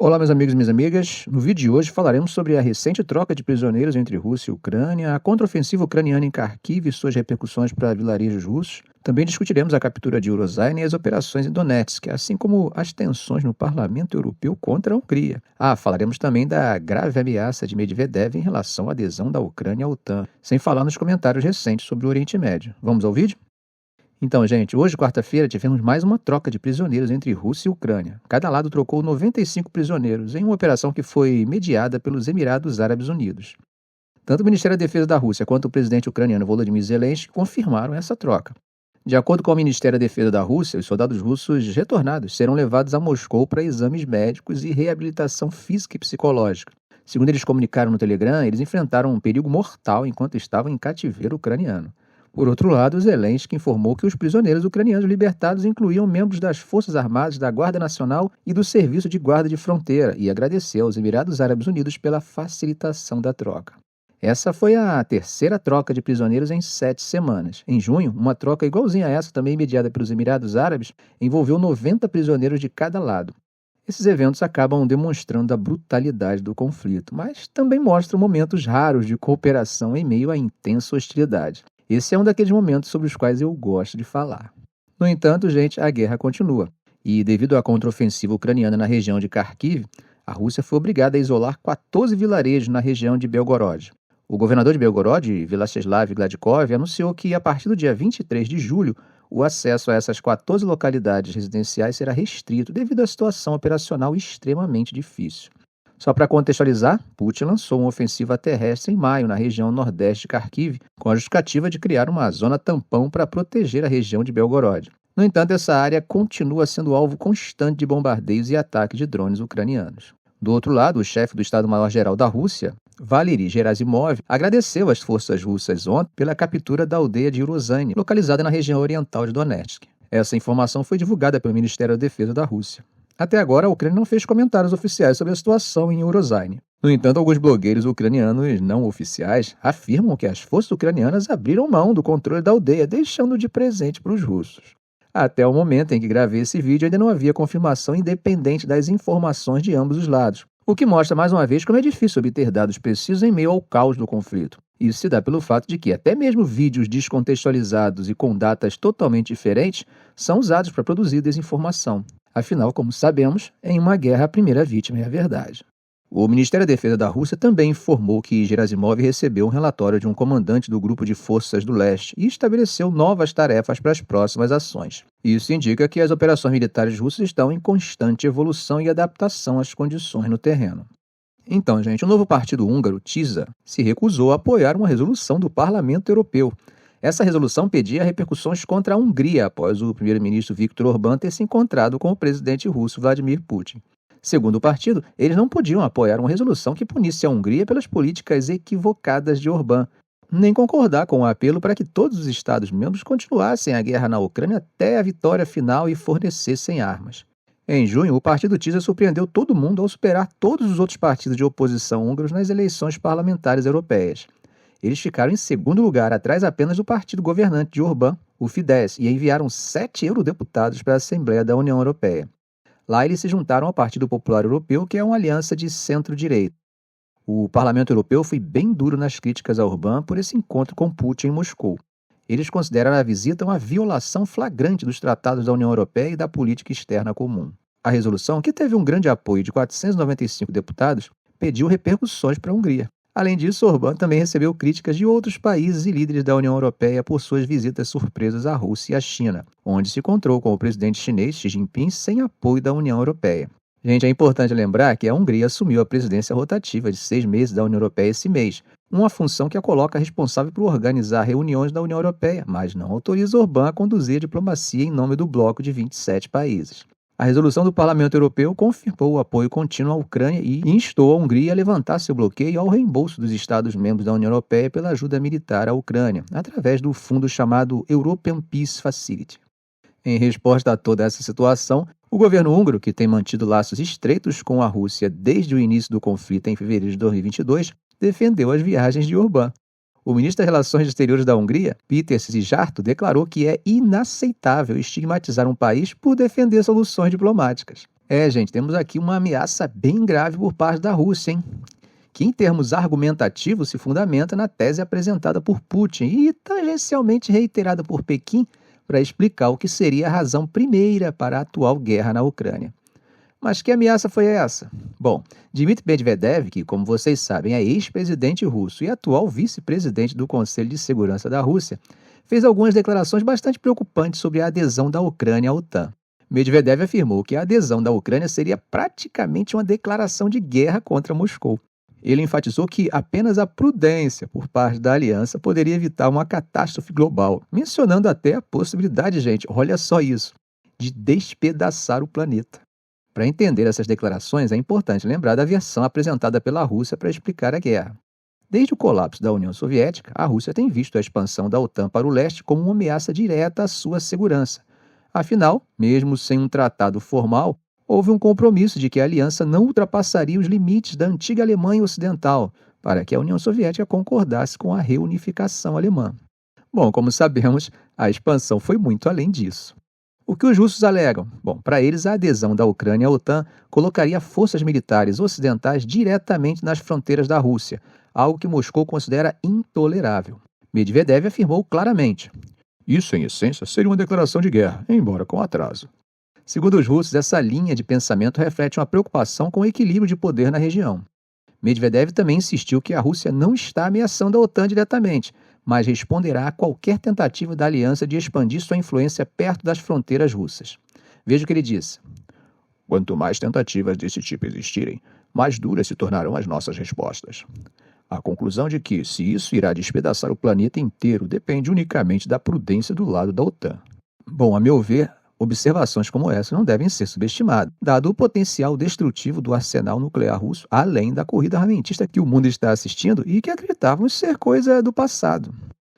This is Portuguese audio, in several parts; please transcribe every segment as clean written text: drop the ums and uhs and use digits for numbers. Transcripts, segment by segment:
Olá, meus amigos e minhas amigas. No vídeo de hoje falaremos sobre a recente troca de prisioneiros entre Rússia e Ucrânia, a contraofensiva ucraniana em Kharkiv e suas repercussões para vilarejos russos. Também discutiremos a captura de Urozhaine e as operações em Donetsk, assim como as tensões no Parlamento Europeu contra a Hungria. Falaremos também da grave ameaça de Medvedev em relação à adesão da Ucrânia à OTAN, sem falar nos comentários recentes sobre o Oriente Médio. Vamos ao vídeo? Então, gente, hoje, quarta-feira, tivemos mais uma troca de prisioneiros entre Rússia e Ucrânia. Cada lado trocou 95 prisioneiros em uma operação que foi mediada pelos Emirados Árabes Unidos. Tanto o Ministério da Defesa da Rússia quanto o presidente ucraniano Volodymyr Zelensky confirmaram essa troca. De acordo com o Ministério da Defesa da Rússia, os soldados russos retornados serão levados a Moscou para exames médicos e reabilitação física e psicológica. Segundo eles comunicaram no Telegram, eles enfrentaram um perigo mortal enquanto estavam em cativeiro ucraniano. Por outro lado, Zelensky informou que os prisioneiros ucranianos libertados incluíam membros das Forças Armadas, da Guarda Nacional e do Serviço de Guarda de Fronteira e agradeceu aos Emirados Árabes Unidos pela facilitação da troca. Essa foi a terceira troca de prisioneiros em 7 semanas. Em junho, uma troca igualzinha a essa, também mediada pelos Emirados Árabes, envolveu 90 prisioneiros de cada lado. Esses eventos acabam demonstrando a brutalidade do conflito, mas também mostram momentos raros de cooperação em meio à intensa hostilidade. Esse é um daqueles momentos sobre os quais eu gosto de falar. No entanto, gente, a guerra continua. E devido à contraofensiva ucraniana na região de Kharkiv, a Rússia foi obrigada a isolar 14 vilarejos na região de Belgorod. O governador de Belgorod, Vyacheslav Gladkov, anunciou que a partir do dia 23 de julho, o acesso a essas 14 localidades residenciais será restrito devido à situação operacional extremamente difícil. Só para contextualizar, Putin lançou uma ofensiva terrestre em maio na região nordeste de Kharkiv, com a justificativa de criar uma zona tampão para proteger a região de Belgorod. No entanto, essa área continua sendo alvo constante de bombardeios e ataques de drones ucranianos. Do outro lado, o chefe do Estado-Maior-Geral da Rússia, Valery Gerasimov, agradeceu às forças russas ontem pela captura da aldeia de Urozhaine, localizada na região oriental de Donetsk. Essa informação foi divulgada pelo Ministério da Defesa da Rússia. Até agora, a Ucrânia não fez comentários oficiais sobre a situação em Urozhaine. No entanto, alguns blogueiros ucranianos não oficiais afirmam que as forças ucranianas abriram mão do controle da aldeia, deixando de presente para os russos. Até o momento em que gravei esse vídeo, ainda não havia confirmação independente das informações de ambos os lados, o que mostra mais uma vez como é difícil obter dados precisos em meio ao caos do conflito. Isso se dá pelo fato de que até mesmo vídeos descontextualizados e com datas totalmente diferentes são usados para produzir desinformação. Afinal, como sabemos, em uma guerra a primeira vítima é a verdade. O Ministério da Defesa da Rússia também informou que Gerasimov recebeu um relatório de um comandante do Grupo de Forças do Leste e estabeleceu novas tarefas para as próximas ações. Isso indica que as operações militares russas estão em constante evolução e adaptação às condições no terreno. Então, gente, o novo partido húngaro, TISA, se recusou a apoiar uma resolução do Parlamento Europeu. Essa resolução pedia repercussões contra a Hungria após o primeiro-ministro Viktor Orbán ter se encontrado com o presidente russo Vladimir Putin. Segundo o partido, eles não podiam apoiar uma resolução que punisse a Hungria pelas políticas equivocadas de Orbán, nem concordar com o apelo para que todos os Estados-membros continuassem a guerra na Ucrânia até a vitória final e fornecessem armas. Em junho, o partido TISA surpreendeu todo mundo ao superar todos os outros partidos de oposição húngaros nas eleições parlamentares europeias. Eles ficaram em segundo lugar, atrás apenas do partido governante de Orbán, o Fidesz, e enviaram 7 eurodeputados para a Assembleia da União Europeia. Lá eles se juntaram ao Partido Popular Europeu, que é uma aliança de centro-direita. O Parlamento Europeu foi bem duro nas críticas a Orbán por esse encontro com Putin em Moscou. Eles consideram a visita uma violação flagrante dos tratados da União Europeia e da política externa comum. A resolução, que teve um grande apoio de 495 deputados, pediu repercussões para a Hungria. Além disso, Orbán também recebeu críticas de outros países e líderes da União Europeia por suas visitas surpresas à Rússia e à China, onde se encontrou com o presidente chinês Xi Jinping sem apoio da União Europeia. Gente, é importante lembrar que a Hungria assumiu a presidência rotativa de 6 meses da União Europeia esse mês, uma função que a coloca responsável por organizar reuniões da União Europeia, mas não autoriza Orbán a conduzir a diplomacia em nome do bloco de 27 países. A resolução do Parlamento Europeu confirmou o apoio contínuo à Ucrânia e instou a Hungria a levantar seu bloqueio ao reembolso dos Estados-membros da União Europeia pela ajuda militar à Ucrânia, através do fundo chamado European Peace Facility. Em resposta a toda essa situação, o governo húngaro, que tem mantido laços estreitos com a Rússia desde o início do conflito em fevereiro de 2022, defendeu as viagens de Orbán. O ministro das Relações Exteriores da Hungria, Péter Szijjártó, declarou que é inaceitável estigmatizar um país por defender soluções diplomáticas. Gente, temos aqui uma ameaça bem grave por parte da Rússia, hein? Que em termos argumentativos se fundamenta na tese apresentada por Putin e tangencialmente reiterada por Pequim para explicar o que seria a razão primeira para a atual guerra na Ucrânia. Mas que ameaça foi essa? Bom, Dmitry Medvedev, que, como vocês sabem, é ex-presidente russo e atual vice-presidente do Conselho de Segurança da Rússia, fez algumas declarações bastante preocupantes sobre a adesão da Ucrânia à OTAN. Medvedev afirmou que a adesão da Ucrânia seria praticamente uma declaração de guerra contra Moscou. Ele enfatizou que apenas a prudência por parte da aliança poderia evitar uma catástrofe global, mencionando até a possibilidade, gente, olha só isso, de despedaçar o planeta. Para entender essas declarações, é importante lembrar da versão apresentada pela Rússia para explicar a guerra. Desde o colapso da União Soviética, a Rússia tem visto a expansão da OTAN para o leste como uma ameaça direta à sua segurança. Afinal, mesmo sem um tratado formal, houve um compromisso de que a aliança não ultrapassaria os limites da antiga Alemanha Ocidental, para que a União Soviética concordasse com a reunificação alemã. Bom, como sabemos, a expansão foi muito além disso. O que os russos alegam? Bom, para eles, a adesão da Ucrânia à OTAN colocaria forças militares ocidentais diretamente nas fronteiras da Rússia, algo que Moscou considera intolerável. Medvedev afirmou claramente: "Isso, em essência, seria uma declaração de guerra, embora com atraso." Segundo os russos, essa linha de pensamento reflete uma preocupação com o equilíbrio de poder na região. Medvedev também insistiu que a Rússia não está ameaçando a OTAN diretamente, mas responderá a qualquer tentativa da aliança de expandir sua influência perto das fronteiras russas. Veja o que ele disse: "Quanto mais tentativas desse tipo existirem, mais duras se tornarão as nossas respostas. A conclusão de que, se isso irá despedaçar o planeta inteiro, depende unicamente da prudência do lado da OTAN." Bom, a meu ver, observações como essa não devem ser subestimadas, dado o potencial destrutivo do arsenal nuclear russo, além da corrida armamentista que o mundo está assistindo e que acreditávamos ser coisa do passado.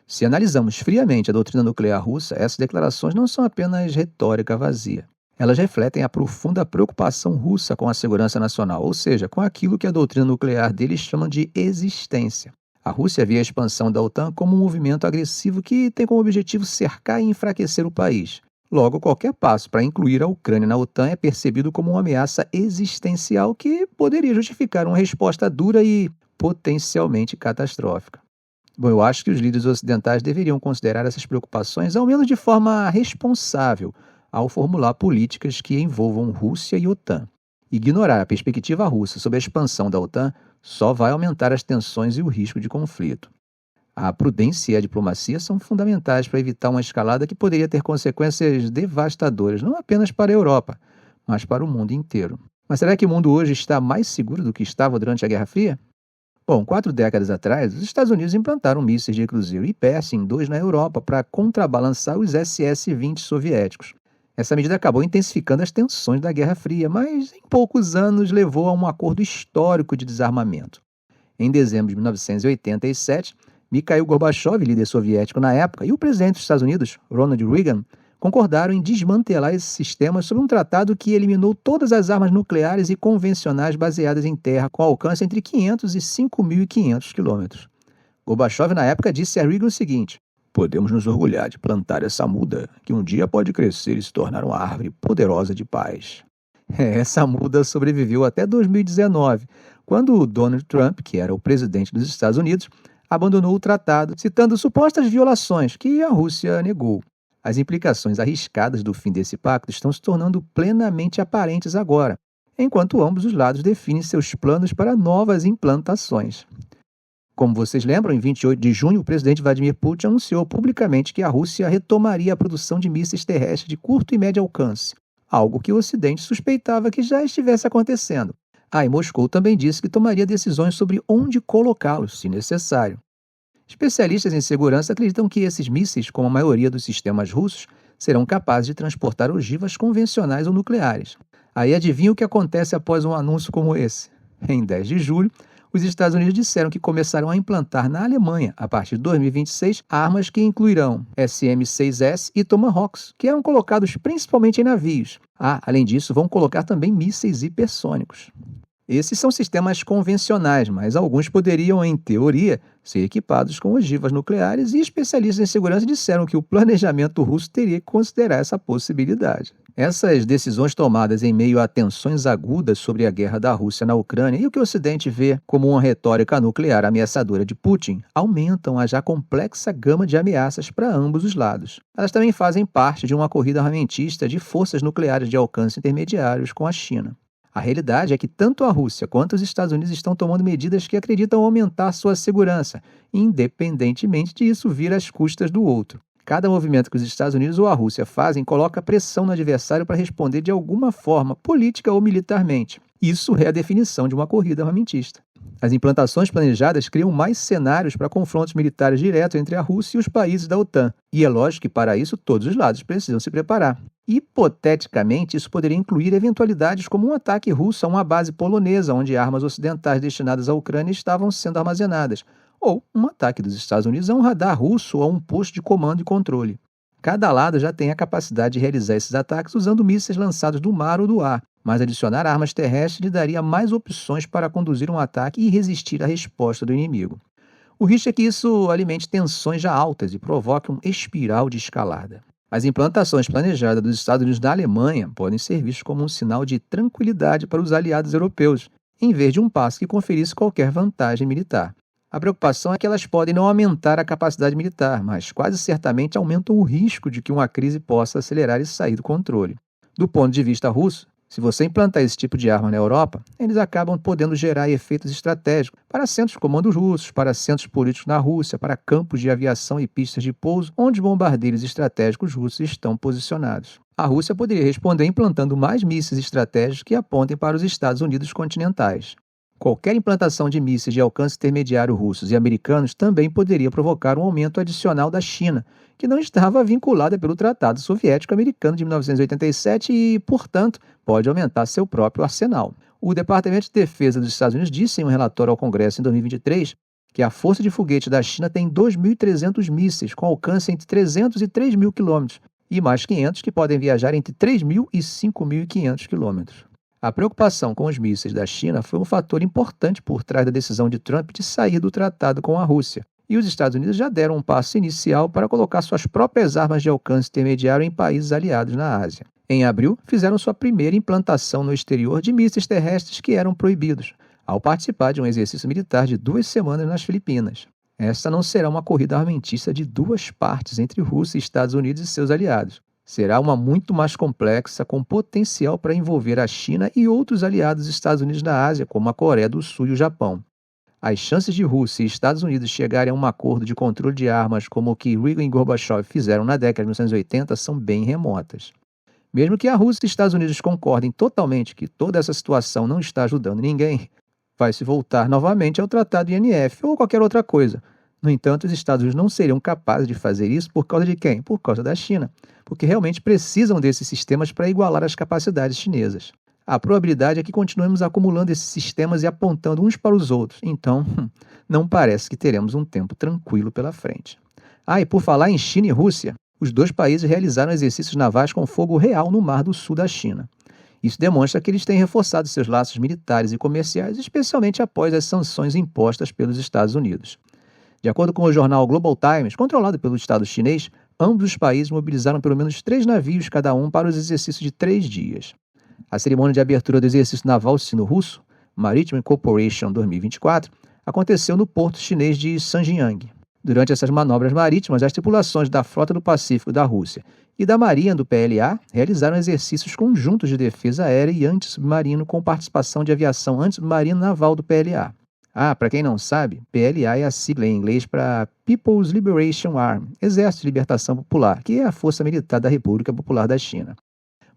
Se analisamos friamente a doutrina nuclear russa, essas declarações não são apenas retórica vazia. Elas refletem a profunda preocupação russa com a segurança nacional, ou seja, com aquilo que a doutrina nuclear deles chama de existência. A Rússia vê a expansão da OTAN como um movimento agressivo que tem como objetivo cercar e enfraquecer o país. Logo, qualquer passo para incluir a Ucrânia na OTAN é percebido como uma ameaça existencial que poderia justificar uma resposta dura e potencialmente catastrófica. Bom, eu acho que os líderes ocidentais deveriam considerar essas preocupações, ao menos de forma responsável, ao formular políticas que envolvam Rússia e OTAN. Ignorar a perspectiva russa sobre a expansão da OTAN só vai aumentar as tensões e o risco de conflito. A prudência e a diplomacia são fundamentais para evitar uma escalada que poderia ter consequências devastadoras, não apenas para a Europa, mas para o mundo inteiro. Mas será que o mundo hoje está mais seguro do que estava durante a Guerra Fria? Bom, 4 décadas atrás, os Estados Unidos implantaram mísseis de cruzeiro e Pershing-2 na Europa para contrabalançar os SS-20 soviéticos. Essa medida acabou intensificando as tensões da Guerra Fria, mas em poucos anos levou a um acordo histórico de desarmamento. Em dezembro de 1987, Mikhail Gorbachev, líder soviético na época, e o presidente dos Estados Unidos, Ronald Reagan, concordaram em desmantelar esses sistemas sob um tratado que eliminou todas as armas nucleares e convencionais baseadas em terra, com alcance entre 500 e 5.500 quilômetros. Gorbachev, na época, disse a Reagan o seguinte: "Podemos nos orgulhar de plantar essa muda, que um dia pode crescer e se tornar uma árvore poderosa de paz." Essa muda sobreviveu até 2019, quando Donald Trump, que era o presidente dos Estados Unidos, abandonou o tratado, citando supostas violações que a Rússia negou. As implicações arriscadas do fim desse pacto estão se tornando plenamente aparentes agora, enquanto ambos os lados definem seus planos para novas implantações. Como vocês lembram, em 28 de junho, o presidente Vladimir Putin anunciou publicamente que a Rússia retomaria a produção de mísseis terrestres de curto e médio alcance, algo que o Ocidente suspeitava que já estivesse acontecendo. E Moscou também disse que tomaria decisões sobre onde colocá-los, se necessário. Especialistas em segurança acreditam que esses mísseis, como a maioria dos sistemas russos, serão capazes de transportar ogivas convencionais ou nucleares. Aí adivinha o que acontece após um anúncio como esse? Em 10 de julho, os Estados Unidos disseram que começarão a implantar na Alemanha, a partir de 2026, armas que incluirão SM-6S e Tomahawks, que eram colocados principalmente em navios. Além disso, vão colocar também mísseis hipersônicos. Esses são sistemas convencionais, mas alguns poderiam, em teoria, ser equipados com ogivas nucleares e especialistas em segurança disseram que o planejamento russo teria que considerar essa possibilidade. Essas decisões tomadas em meio a tensões agudas sobre a guerra da Rússia na Ucrânia e o que o Ocidente vê como uma retórica nuclear ameaçadora de Putin aumentam a já complexa gama de ameaças para ambos os lados. Elas também fazem parte de uma corrida armamentista de forças nucleares de alcance intermediários com a China. A realidade é que tanto a Rússia quanto os Estados Unidos estão tomando medidas que acreditam aumentar sua segurança, independentemente de isso vir às custas do outro. Cada movimento que os Estados Unidos ou a Rússia fazem coloca pressão no adversário para responder de alguma forma, política ou militarmente. Isso é a definição de uma corrida armamentista. As implantações planejadas criam mais cenários para confrontos militares diretos entre a Rússia e os países da OTAN. E é lógico que, para isso, todos os lados precisam se preparar. Hipoteticamente, isso poderia incluir eventualidades como um ataque russo a uma base polonesa, onde armas ocidentais destinadas à Ucrânia estavam sendo armazenadas, ou um ataque dos Estados Unidos a um radar russo ou a um posto de comando e controle. Cada lado já tem a capacidade de realizar esses ataques usando mísseis lançados do mar ou do ar, mas adicionar armas terrestres lhe daria mais opções para conduzir um ataque e resistir à resposta do inimigo. O risco é que isso alimente tensões já altas e provoque um espiral de escalada. As implantações planejadas dos Estados Unidos na Alemanha podem ser vistas como um sinal de tranquilidade para os aliados europeus, em vez de um passo que conferisse qualquer vantagem militar. A preocupação é que elas podem não aumentar a capacidade militar, mas quase certamente aumentam o risco de que uma crise possa acelerar e sair do controle. Do ponto de vista russo, se você implantar esse tipo de arma na Europa, eles acabam podendo gerar efeitos estratégicos para centros de comando russos, para centros políticos na Rússia, para campos de aviação e pistas de pouso onde bombardeiros estratégicos russos estão posicionados. A Rússia poderia responder implantando mais mísseis estratégicos que apontem para os Estados Unidos continentais. Qualquer implantação de mísseis de alcance intermediário russos e americanos também poderia provocar um aumento adicional da China, que não estava vinculada pelo Tratado Soviético-Americano de 1987 e, portanto, pode aumentar seu próprio arsenal. O Departamento de Defesa dos Estados Unidos disse em um relatório ao Congresso em 2023 que a força de foguete da China tem 2.300 mísseis com alcance entre 300 e 3.000 quilômetros e mais 500 que podem viajar entre 3.000 e 5.500 quilômetros. A preocupação com os mísseis da China foi um fator importante por trás da decisão de Trump de sair do tratado com a Rússia. E os Estados Unidos já deram um passo inicial para colocar suas próprias armas de alcance intermediário em países aliados na Ásia. Em abril, fizeram sua primeira implantação no exterior de mísseis terrestres que eram proibidos, ao participar de um exercício militar de 2 semanas nas Filipinas. Esta não será uma corrida armamentista de duas partes entre Rússia e Estados Unidos e seus aliados. Será uma muito mais complexa, com potencial para envolver a China e outros aliados dos Estados Unidos na Ásia, como a Coreia do Sul e o Japão. As chances de Rússia e Estados Unidos chegarem a um acordo de controle de armas como o que Reagan e Gorbachev fizeram na década de 1980 são bem remotas. Mesmo que a Rússia e os Estados Unidos concordem totalmente que toda essa situação não está ajudando ninguém, vai se voltar novamente ao Tratado INF ou qualquer outra coisa. No entanto, os Estados Unidos não seriam capazes de fazer isso por causa de quem? Por causa da China, porque realmente precisam desses sistemas para igualar as capacidades chinesas. A probabilidade é que continuemos acumulando esses sistemas e apontando uns para os outros, então não parece que teremos um tempo tranquilo pela frente. E por falar em China e Rússia, os dois países realizaram exercícios navais com fogo real no Mar do Sul da China. Isso demonstra que eles têm reforçado seus laços militares e comerciais, especialmente após as sanções impostas pelos Estados Unidos. De acordo com o jornal Global Times, controlado pelo Estado chinês, ambos os países mobilizaram pelo menos 3 navios cada um para os exercícios de 3 dias. A cerimônia de abertura do exercício naval sino-russo, Maritime Cooperation 2024, aconteceu no porto chinês de Zhangjiang. Durante essas manobras marítimas, as tripulações da Frota do Pacífico da Rússia e da Marinha do PLA realizaram exercícios conjuntos de defesa aérea e antissubmarino com participação de aviação antissubmarina naval do PLA. Para quem não sabe, PLA é a sigla em inglês para People's Liberation Army, Exército de Libertação Popular, que é a força militar da República Popular da China.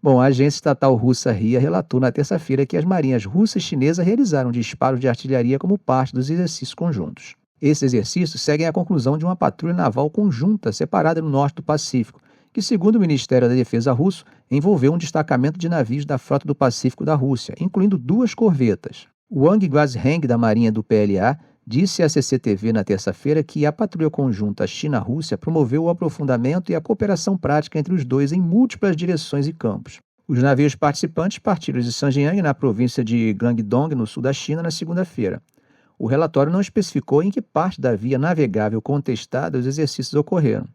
Bom, a agência estatal russa RIA relatou na terça-feira que as marinhas russa e chinesa realizaram disparos de artilharia como parte dos exercícios conjuntos. Esses exercícios seguem a conclusão de uma patrulha naval conjunta separada no norte do Pacífico, que, segundo o Ministério da Defesa russo, envolveu um destacamento de navios da Frota do Pacífico da Rússia, incluindo 2 corvetas. Wang Guazheng, da Marinha do PLA, disse à CCTV na terça-feira que a patrulha conjunta China-Rússia promoveu o aprofundamento e a cooperação prática entre os dois em múltiplas direções e campos. Os navios participantes partiram de Zhejiang, na província de Guangdong, no sul da China, na segunda-feira. O relatório não especificou em que parte da via navegável contestada os exercícios ocorreram.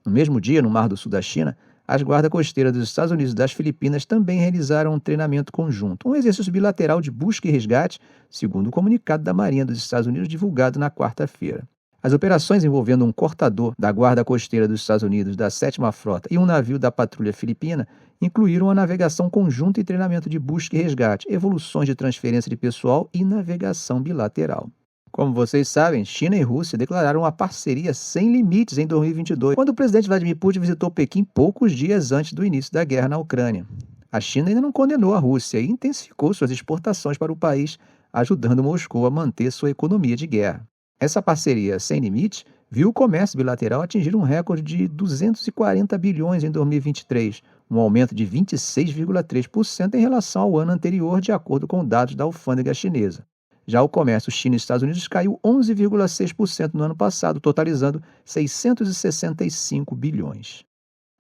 No mesmo dia, no Mar do Sul da China, as guardas costeiras dos Estados Unidos e das Filipinas também realizaram um treinamento conjunto, um exercício bilateral de busca e resgate, segundo o comunicado da Marinha dos Estados Unidos divulgado na quarta-feira. As operações envolvendo um cortador da Guarda Costeira dos Estados Unidos da 7ª Frota e um navio da Patrulha Filipina incluíram a navegação conjunta e treinamento de busca e resgate, evoluções de transferência de pessoal e navegação bilateral. Como vocês sabem, China e Rússia declararam uma parceria sem limites em 2022, quando o presidente Vladimir Putin visitou Pequim poucos dias antes do início da guerra na Ucrânia. A China ainda não condenou a Rússia e intensificou suas exportações para o país, ajudando Moscou a manter sua economia de guerra. Essa parceria sem limite viu o comércio bilateral atingir um recorde de 240 bilhões em 2023, um aumento de 26,3% em relação ao ano anterior, de acordo com dados da alfândega chinesa. Já o comércio China e Estados Unidos caiu 11,6% no ano passado, totalizando 665 bilhões.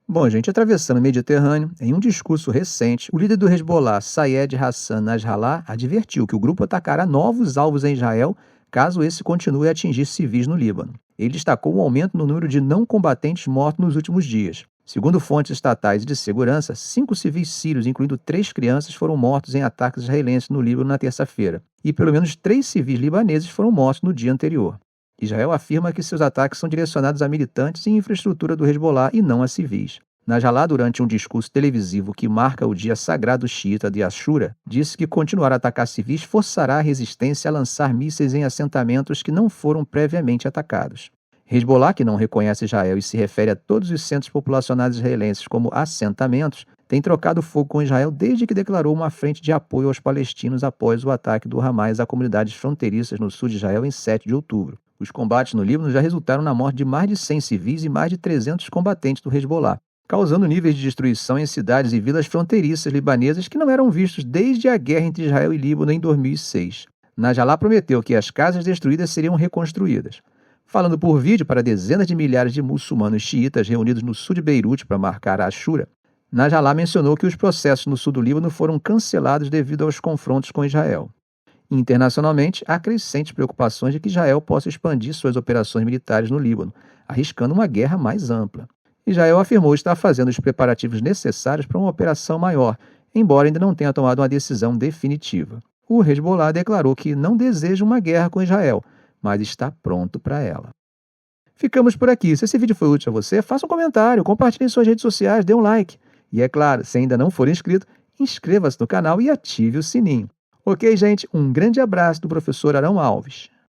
Bom, gente, atravessando o Mediterrâneo, em um discurso recente, o líder do Hezbollah, Sayed Hassan Nasrallah, advertiu que o grupo atacará novos alvos em Israel caso esse continue a atingir civis no Líbano. Ele destacou um aumento no número de não combatentes mortos nos últimos dias. Segundo fontes estatais e de segurança, 5 civis sírios, incluindo 3 crianças, foram mortos em ataques israelenses no Líbano na terça-feira, e pelo menos 3 civis libaneses foram mortos no dia anterior. Israel afirma que seus ataques são direcionados a militantes e infraestrutura do Hezbollah e não a civis. Nasrallah, durante um discurso televisivo que marca o dia sagrado xiita de Ashura, disse que continuar a atacar civis forçará a resistência a lançar mísseis em assentamentos que não foram previamente atacados. Hezbollah, que não reconhece Israel e se refere a todos os centros populacionais israelenses como assentamentos, tem trocado fogo com Israel desde que declarou uma frente de apoio aos palestinos após o ataque do Hamas a comunidades fronteiriças no sul de Israel em 7 de outubro. Os combates no Líbano já resultaram na morte de mais de 100 civis e mais de 300 combatentes do Hezbollah, causando níveis de destruição em cidades e vilas fronteiriças libanesas que não eram vistos desde a guerra entre Israel e Líbano em 2006. Nasrallah prometeu que as casas destruídas seriam reconstruídas. Falando por vídeo para dezenas de milhares de muçulmanos xiitas reunidos no sul de Beirute para marcar a Ashura, Nasrallah mencionou que os processos no sul do Líbano foram cancelados devido aos confrontos com Israel. Internacionalmente, há crescentes preocupações de que Israel possa expandir suas operações militares no Líbano, arriscando uma guerra mais ampla. Israel afirmou estar fazendo os preparativos necessários para uma operação maior, embora ainda não tenha tomado uma decisão definitiva. O Hezbollah declarou que não deseja uma guerra com Israel, mas está pronto para ela. Ficamos por aqui. Se esse vídeo foi útil a você, faça um comentário, compartilhe em suas redes sociais, dê um like. E é claro, se ainda não for inscrito, inscreva-se no canal e ative o sininho. Ok, gente? Um grande abraço do professor Arão Alves.